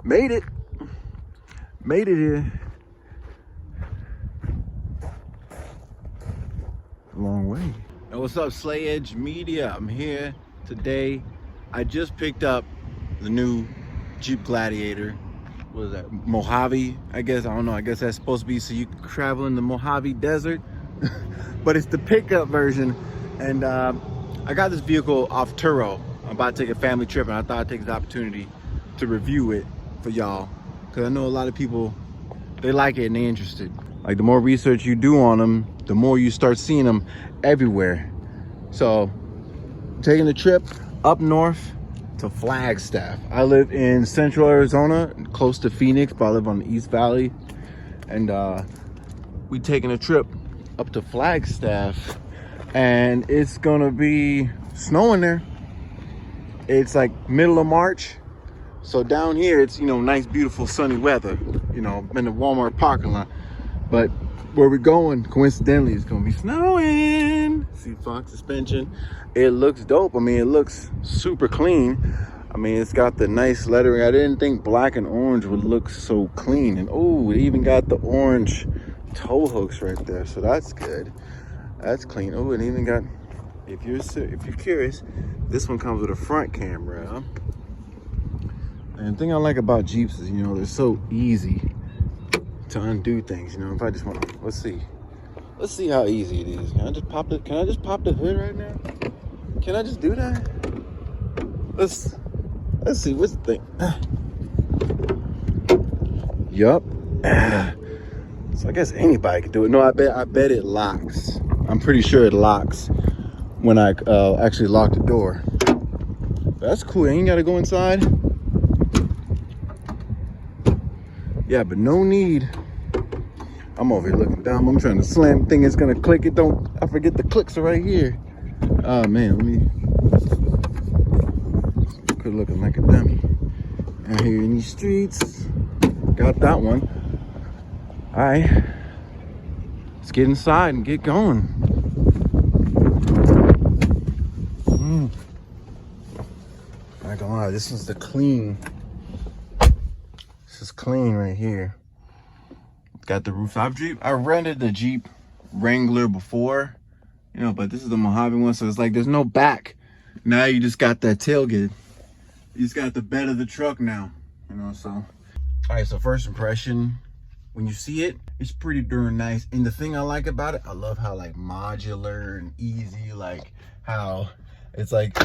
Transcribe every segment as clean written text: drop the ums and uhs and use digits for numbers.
Made it. Made it here. A long way. Hey, what's up, Slay Edge Media? I'm here today. I just picked up the new Jeep Gladiator. What is that? Mojave, I guess. I don't know. I guess that's supposed to be so you can travel in the Mojave Desert. But it's the pickup version. And I got this vehicle off Turo. I'm about to take a family trip, and I thought I'd take the opportunity to review it for y'all, because I know a lot of people, they like it and they're interested. Like, the more research you do on them, the more you start seeing them everywhere. So taking a trip up north to Flagstaff. I live in central Arizona, close to Phoenix, but I live on the East Valley. And we taking a trip up to Flagstaff, and it's gonna be snowing there. It's like middle of March. So down here, it's, you know, nice, beautiful, sunny weather, you know, in the Walmart parking lot. But where we're going, coincidentally, it's gonna be snowing. See, Fox suspension. It looks dope. I mean, it looks super clean. I mean, it's got the nice lettering. I didn't think black and orange would look so clean. And oh, it even got the orange tow hooks right there. So that's good. That's clean. Oh, it even got, if you're curious, this one comes with a front camera. And the thing I like about Jeeps is, you know, they're so easy to undo things. You know, if I just want to, let's see how easy it is. Can I just pop the hood right now? Can I just do that? Let's see, what's the thing? Yup. So I guess anybody can do it. No, I bet it locks. I'm pretty sure it locks when I actually lock the door. That's cool. You ain't gotta go inside. Yeah, but no need. I'm over here looking dumb. I'm trying to slam thing. It's gonna click. It don't. I forget the clicks are right here. Oh man, let me. Quit looking like a dummy. Out here in these streets. Got that one. All right. Let's get inside and get going. Not gonna lie, this is the clean. This is clean right here. Got the rooftop Jeep. I rented the Jeep Wrangler before, you know, but this is the Mojave one, so it's like there's no back. Now you just got that tailgate. You just got the bed of the truck now, you know, so. All right, so first impression, when you see it, it's pretty darn nice. And the thing I like about it, I love how like modular and easy, like how it's like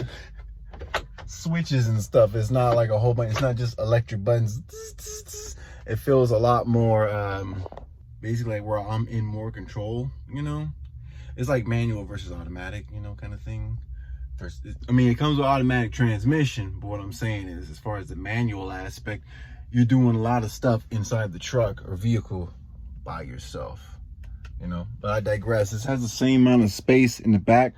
switches and stuff. It's not like a whole bunch, it's not just electric buttons. It feels a lot more basically like where I'm in more control, you know. It's like manual versus automatic, you know, kind of thing. I mean, it comes with automatic transmission, but what I'm saying is, as far as the manual aspect, you're doing a lot of stuff inside the truck or vehicle by yourself, you know. But I digress. This has the same amount of space in the back.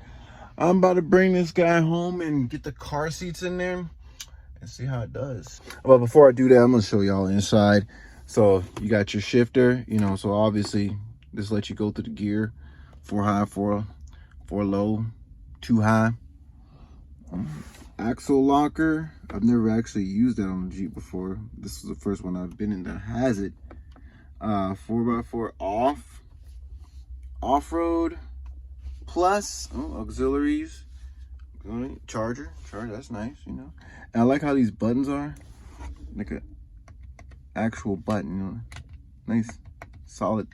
I'm about to bring this guy home and get the car seats in there and see how it does. But before I do that, I'm gonna show y'all inside. So you got your shifter, you know, so obviously this lets you go through the gear, 4 high, 4 low, 2 high. Axle locker. I've never actually used that on a Jeep before. This is the first one I've been in that has it. 4x4 off-road plus auxiliaries. Charger, that's nice, you know. And I like how these buttons are like a actual button, you know. Nice solid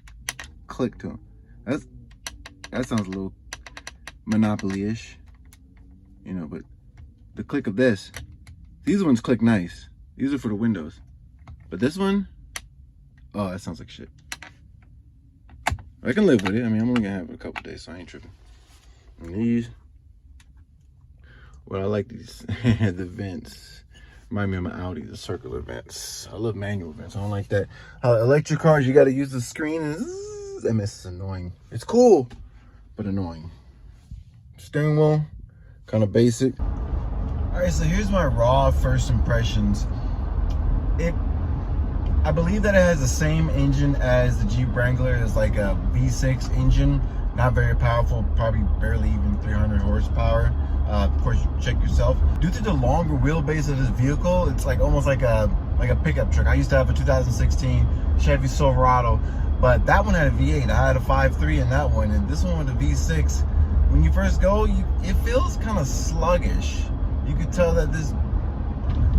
click to them. That sounds a little Monopoly-ish, you know. But the click of this, these ones click nice. These are for the windows, but this one, oh, that sounds like shit. I can live with it. I mean, I'm only gonna have it a couple days, so I ain't tripping. And these, well, I like these the vents remind me of my Audi, the circular vents. I love manual vents. I don't like that. Electric cars, you got to use the screen and zzz, and it's annoying. It's cool, but annoying. Steering wheel, kind of basic. All right, so here's my raw first impressions. I believe that it has the same engine as the Jeep Wrangler. It's like a V6 engine, not very powerful, probably barely even 300 horsepower. Of course, you check yourself. Due to the longer wheelbase of this vehicle, it's like almost like a like a pickup truck. I used to have a 2016 Chevy Silverado, but that one had a V8. I had a 5.3 in that one, and this one with a V6. When you first go, it feels kind of sluggish. You could tell that this,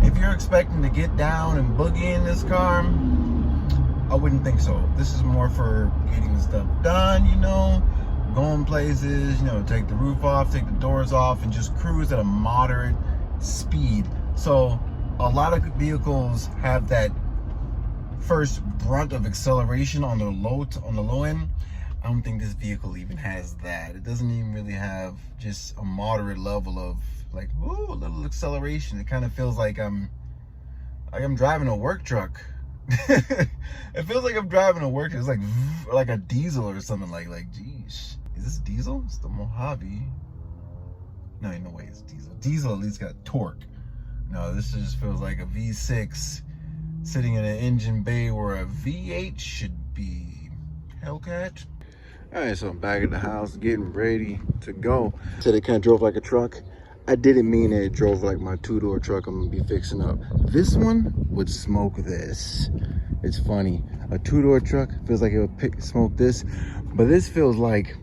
if you're expecting to get down and boogie in this car, I wouldn't think so. This is more for getting stuff done, you know, going places, you know, take the roof off, take the doors off, and just cruise at a moderate speed. So a lot of vehicles have that first brunt of acceleration on the low end. I don't think this vehicle even has that. It doesn't even really have just a moderate level of like, ooh, a little acceleration. It kind of feels like I'm driving a work truck. It feels like I'm driving a work truck. It's like a diesel or something like geez. Is this diesel? It's the Mojave. No, ain't no way it's diesel. Diesel at least got torque. No, this just feels like a V6 sitting in an engine bay where a V8 should be. Hellcat. All right, so I'm back at the house getting ready to go. Said it kind of drove like a truck. I didn't mean it drove like my two-door truck I'm gonna be fixing up. This one would smoke this. It's funny. A two-door truck feels like it would smoke this, but this feels like,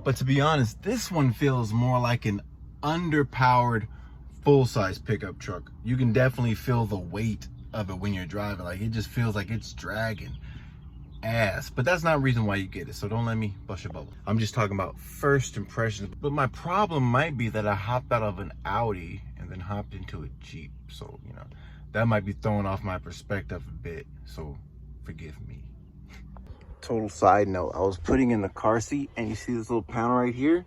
but to be honest, this one feels more like an underpowered full-size pickup truck. You can definitely feel the weight of it when you're driving. Like, it just feels like it's dragging ass, but that's not a reason why you get it, so don't let me bust your bubble. I'm just talking about first impressions. But my problem might be that I hopped out of an Audi and then hopped into a Jeep, so you know, that might be throwing off my perspective a bit, so forgive me. Total side note, I was putting in the car seat, and you see this little panel right here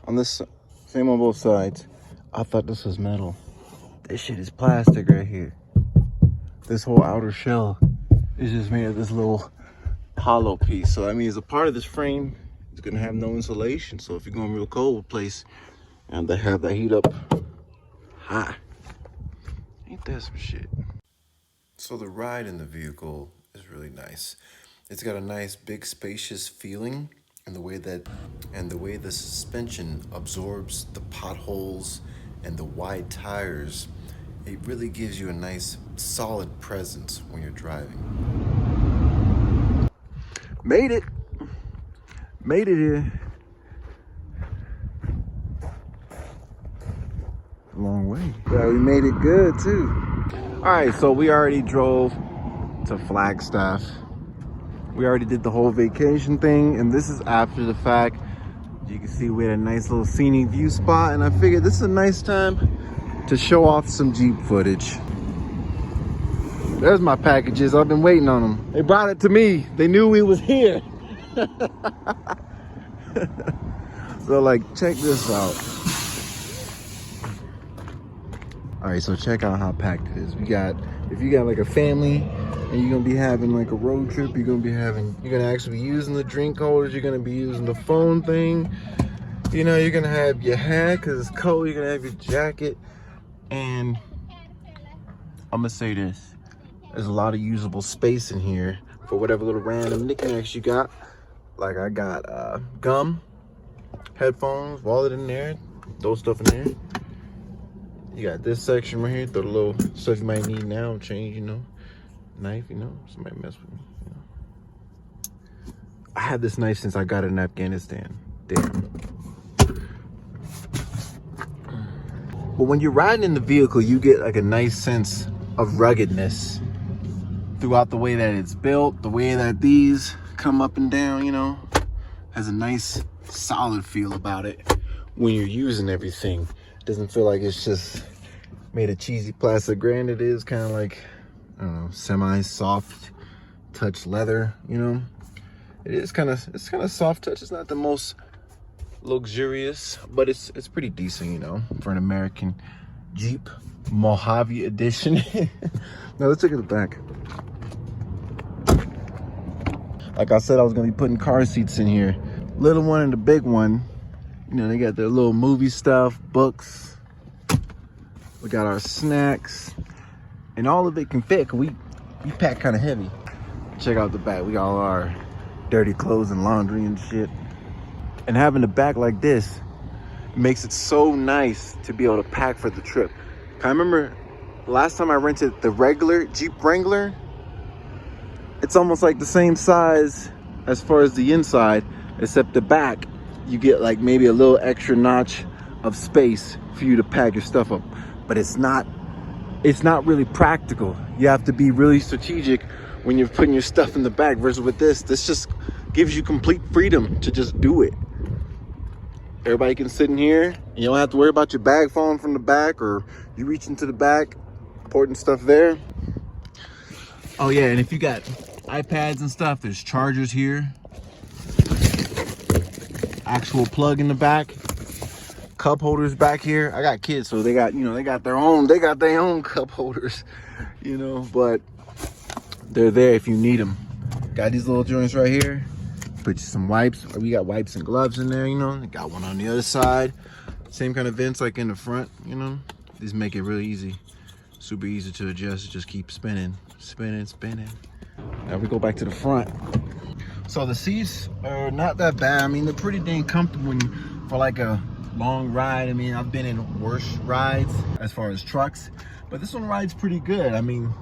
on this, same on both sides. I thought this was metal. This shit is plastic right here. This whole outer shell is just made of this little hollow piece. So that means a part of this frame is gonna have no insulation. So if you're going real cold place and they have that heat up high, ain't that some shit? So the ride in the vehicle is really nice. It's got a nice big spacious feeling, and the way the suspension absorbs the potholes and the wide tires, it really gives you a nice solid presence when you're driving. Made it here. A long way. Yeah, we made it good too. All right, so we already drove to Flagstaff. We already did the whole vacation thing, and this is after the fact. You can see we had a nice little scenic view spot, and I figured this is a nice time to show off some Jeep footage. There's my packages. I've been waiting on them. They brought it to me. They knew we was here. So like, check this out. All right, so check out how packed it is. We got, if you got like a family and you're gonna be having like a road trip, you're gonna actually be using the drink holders, you're gonna be using the phone thing. You know, you're gonna have your hat because it's cold, you're gonna have your jacket. And I'm gonna say this. There's a lot of usable space in here for whatever little random knickknacks you got. Like I got gum, headphones, wallet in there, throw stuff in there. You got this section right here, throw the little stuff you might need now, change, you know, knife, you know, somebody mess with me, you know. I had this knife since I got it in Afghanistan. Damn. But when you're riding in the vehicle, you get like a nice sense of ruggedness throughout the way that it's built, the way that these come up and down, you know, has a nice solid feel about it when you're using everything. It doesn't feel like it's just made of cheesy plastic. Granted, it is kind of like, I don't know, semi-soft touch leather, you know. It's kind of soft touch. It's not the most luxurious, but it's pretty decent, you know, for an American Jeep Mojave edition. Now let's look at the back. Like I said, I was gonna be putting car seats in here. Little one and the big one. You know, they got their little movie stuff, books. We got our snacks, and all of it can fit. We pack kind of heavy. Check out the back. We got all our dirty clothes and laundry and shit. And having the back like this makes it so nice to be able to pack for the trip. I remember last time I rented the regular Jeep Wrangler, it's almost like the same size as far as the inside, except the back, you get like maybe a little extra notch of space for you to pack your stuff up. But it's not really practical. You have to be really strategic when you're putting your stuff in the back, versus with this just gives you complete freedom to just do it. Everybody can sit in here. You don't have to worry about your bag falling from the back, or you reach into the back, important stuff there. Oh yeah, and if you got iPads and stuff, there's chargers here. Actual plug in the back. Cup holders back here. I got kids, so they got their own cup holders, but they're there if you need them. Got these little joints right here. Put you some wipes. We got wipes and gloves in there, Got one on the other side. Same kind of vents like in the front, These make it really easy. Super easy to adjust. Just keep spinning. Now we go back to the front. So the seats are not that bad. I mean, they're pretty dang comfortable for like a long ride. I mean, I've been in worse rides as far as trucks, but this one rides pretty good. I mean,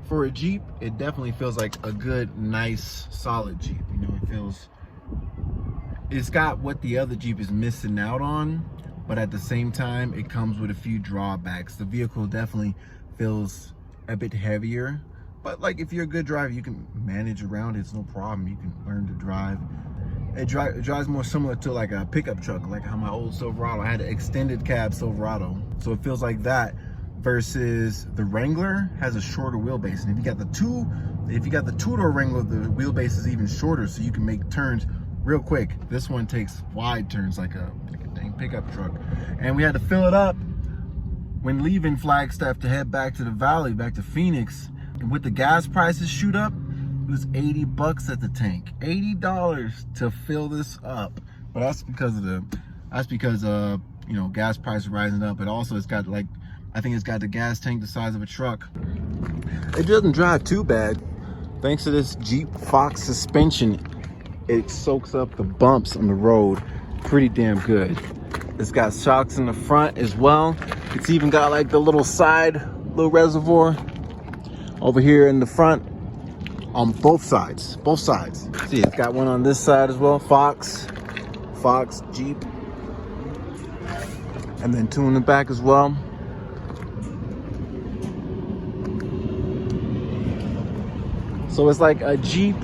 for a Jeep, it definitely feels like a good, nice, solid Jeep. It's got what the other Jeep is missing out on, but at the same time, it comes with a few drawbacks. The vehicle definitely feels a bit heavier, but like if you're a good driver, you can manage around it. It's no problem. You can learn to drive. It drives more similar to like a pickup truck, like how my old Silverado, I had an extended cab Silverado. So it feels like that, versus the Wrangler has a shorter wheelbase. And if you got the two-door Wrangler, the wheelbase is even shorter, so you can make turns real quick. This one takes wide turns like a dang pickup truck. And we had to fill it up when leaving Flagstaff to head back to the valley, back to Phoenix. And with the gas prices shoot up, it was $80 at the tank. $80 to fill this up. But that's because gas prices rising up. But also it's got I think it's got the gas tank the size of a truck. It doesn't drive too bad. Thanks to this Jeep Fox suspension, it soaks up the bumps on the road pretty damn good. It's got shocks in the front as well. It's even got like the little reservoir over here in the front on both sides. See, it's got one on this side as well. Fox Jeep, and then two in the back as well. So it's like a Jeep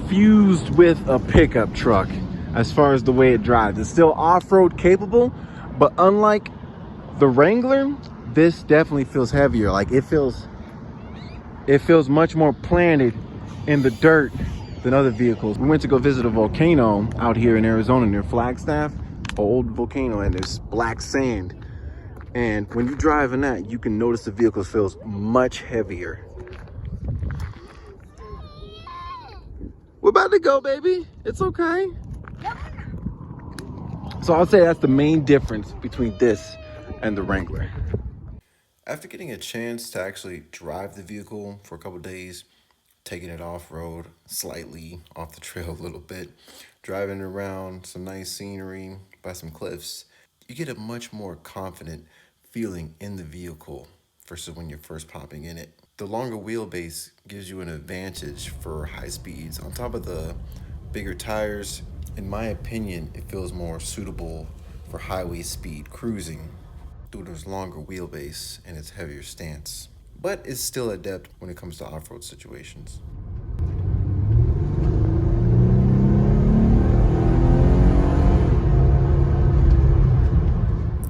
fused with a pickup truck as far as the way it drives. It's still off-road capable, but unlike the Wrangler, this definitely feels heavier. Like it feels much more planted in the dirt than other vehicles. We went to go visit a volcano out here in Arizona near Flagstaff, an old volcano, and there's black sand. And when you drive in that, you can notice the vehicle feels much heavier. We're about to go, baby. It's okay. So I'll say that's the main difference between this and the Wrangler. After getting a chance to actually drive the vehicle for a couple days, taking it off-road, slightly off the trail a little bit, driving around some nice scenery by some cliffs, you get a much more confident feeling in the vehicle versus when you're first popping in it. The longer wheelbase gives you an advantage for high speeds. On top of the bigger tires, in my opinion, it feels more suitable for highway speed cruising due to its longer wheelbase and its heavier stance. But it's still adept when it comes to off-road situations.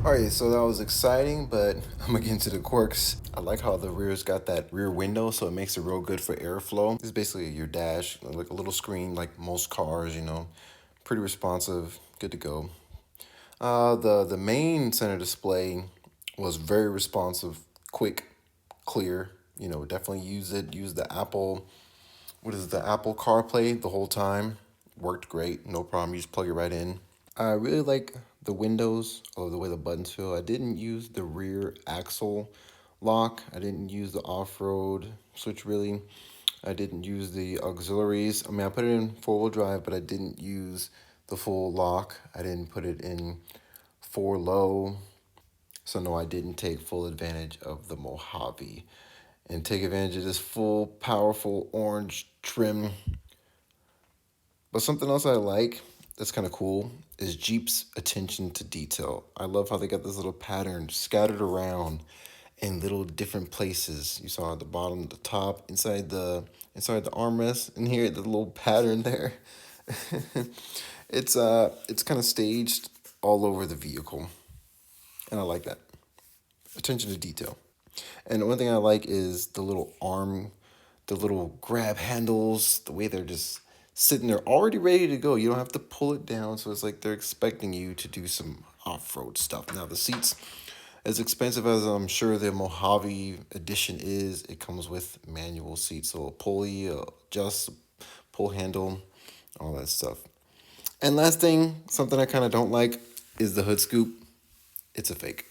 Alright, so that was exciting, but I'm gonna get into the quirks. I like how the rear's got that rear window, so it makes it real good for airflow. This is basically your dash, like a little screen like most cars, Pretty responsive, good to go. The main center display was very responsive, quick, clear. Definitely use the Apple, the Apple CarPlay the whole time. Worked great, no problem. You just plug it right in. I really like the windows or the way the buttons feel. I didn't use the rear axle lock. I didn't use the off-road switch really. I didn't use the auxiliaries. I mean, I put it in four-wheel drive, but I didn't use the full lock. I didn't put it in 4 low. So no, I didn't take full advantage of the Mojave and take advantage of this full, powerful orange trim. But something else I like that's kind of cool is Jeep's attention to detail. I love how they got this little pattern scattered around in little different places. You saw at the bottom, the top, inside the armrest, and here the little pattern there. It's kind of staged all over the vehicle, and I like that attention to detail. And one thing I like is the little grab handles, the way they're just sitting there already ready to go. You don't have to pull it down, so it's like they're expecting you to do some off-road stuff. Now the seats, as expensive as I'm sure the Mojave edition is, it comes with manual seats, so a pulley, adjust, pull handle, all that stuff. And last thing, something I kind of don't like is the hood scoop. It's a fake.